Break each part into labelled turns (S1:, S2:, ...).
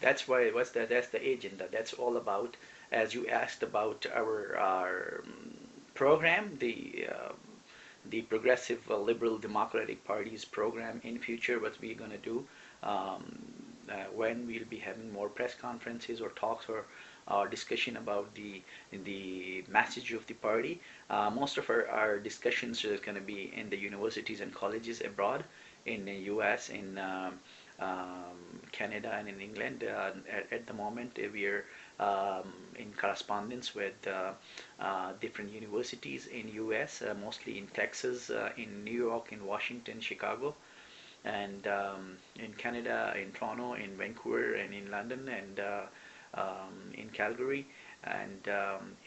S1: That's why that's the agenda. That's all about. As you asked about our program, the Progressive Liberal Democratic Party's program in future, what we're going to do when we'll be having more press conferences or talks or discussion about the message of the party. Most of our discussions are going to be in the universities and colleges abroad, in the U.S., in Canada, and in England. At the moment, we are in correspondence with different universities in U.S., mostly in Texas, in New York, in Washington, Chicago, and in Canada, in Toronto, in Vancouver, and in London, and in Calgary, and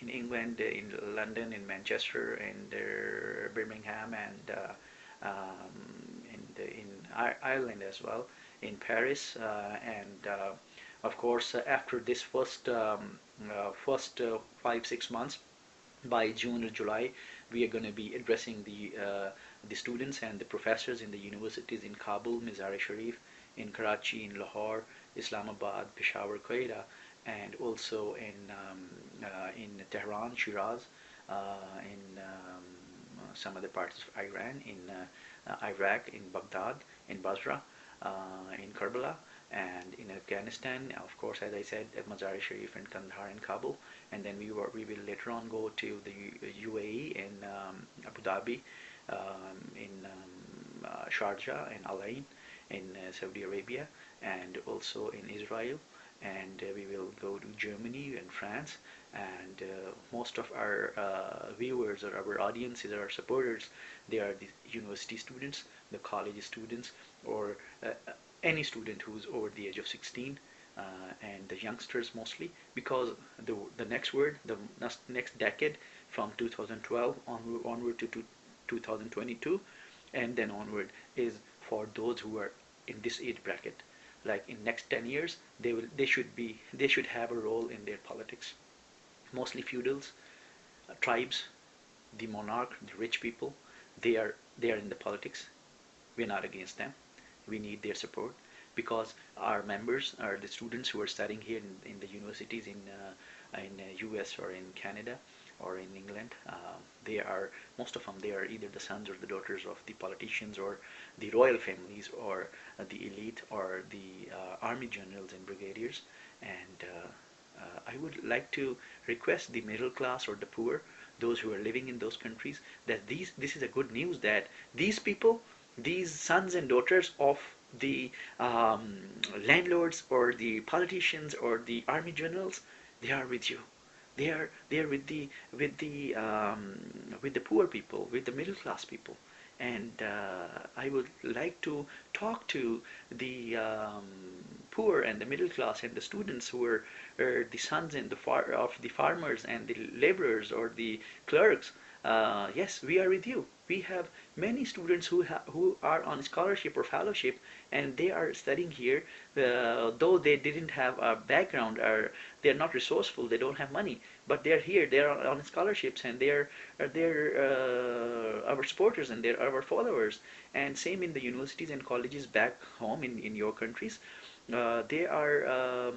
S1: in England, in London, in Manchester, and Birmingham, and in Ireland as well, in Paris, and of course, after this first 5 6 months, by June or July, we are going to be addressing the students and the professors in the universities in Kabul, Mazar-e Sharif, in Karachi, in Lahore, Islamabad, Peshawar, Quetta, and also in Tehran, Shiraz, in some other parts of Iran, in Iraq, in Baghdad, in Basra, in Karbala, and in Afghanistan, of course, as I said, at Mazar-e Sharif and Kandahar and Kabul, and then we will later on go to the UAE in Abu Dhabi, in Sharjah and Al Ain in Saudi Arabia, and also in Israel, and we will go to Germany and France, and most of our viewers or our audiences or our supporters, they are the university students, the college students, or any student who's over the age of 16, and the youngsters mostly, because the next word, the next decade, from 2012 onward to 2022, and then onward, is for those who are in this age bracket. Like in next 10 years, they should have a role in their politics. Mostly feudals, tribes, the monarch, the rich people, they are in the politics. We're not against them. We need their support, because our members are the students who are studying here in the universities in US or in Canada or in England. They are, most of them, they are either the sons or the daughters of the politicians or the royal families or the elite or the army generals and brigadiers. And I would like to request the middle class or the poor, those who are living in those countries, that this is a good news, that these people, these sons and daughters of the landlords or the politicians or the army generals, they are with you. They are with the poor people, with the middle class people, and I would like to talk to the poor and the middle class and the students who are the sons and of the farmers and the laborers or the clerks. Yes, we are with you. We have many students who are on scholarship or fellowship, and they are studying here, though they didn't have a background, or they're not resourceful, they don't have money, but they're here, they're on scholarships, and they're our supporters and they're our followers. And same in the universities and colleges back home in your countries. They are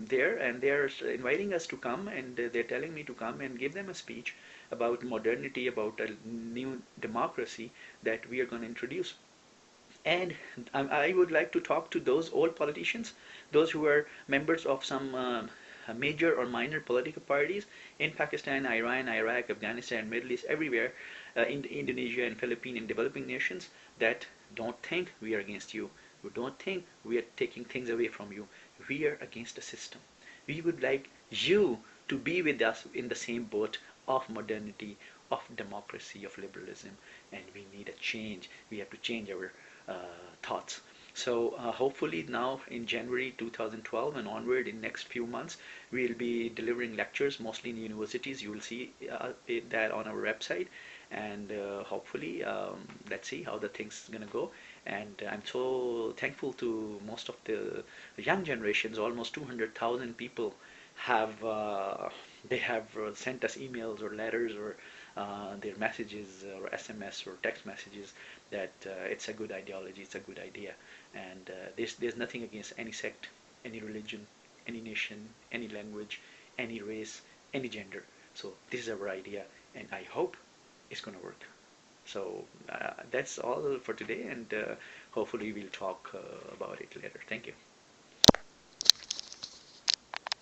S1: there, and they are inviting us to come, and they're telling me to come and give them a speech about modernity, about a new democracy that we are going to introduce. And I would like to talk to those old politicians, those who are members of some major or minor political parties in Pakistan, Iran, Iraq, Afghanistan, Middle East, everywhere, in Indonesia and Philippines, and developing nations, that don't think we are against you. We don't think we are taking things away from you. We are against the system. We would like you to be with us in the same boat of modernity, of democracy, of liberalism, and we need a change. We have to change our thoughts. So hopefully now in January 2012 and onward, in next few months, we'll be delivering lectures mostly in universities. You will see that on our website, and hopefully let's see how the things gonna go. And I'm so thankful to most of the young generations. Almost 200,000 people have they have sent us emails or letters or their messages or SMS or text messages that it's a good ideology, it's a good idea, and there's nothing against any sect. any religion, any nation, any language, any race, any gender. So this is our idea, and I hope it's going to work. So that's all for today, and hopefully we'll talk about it later. Thank you.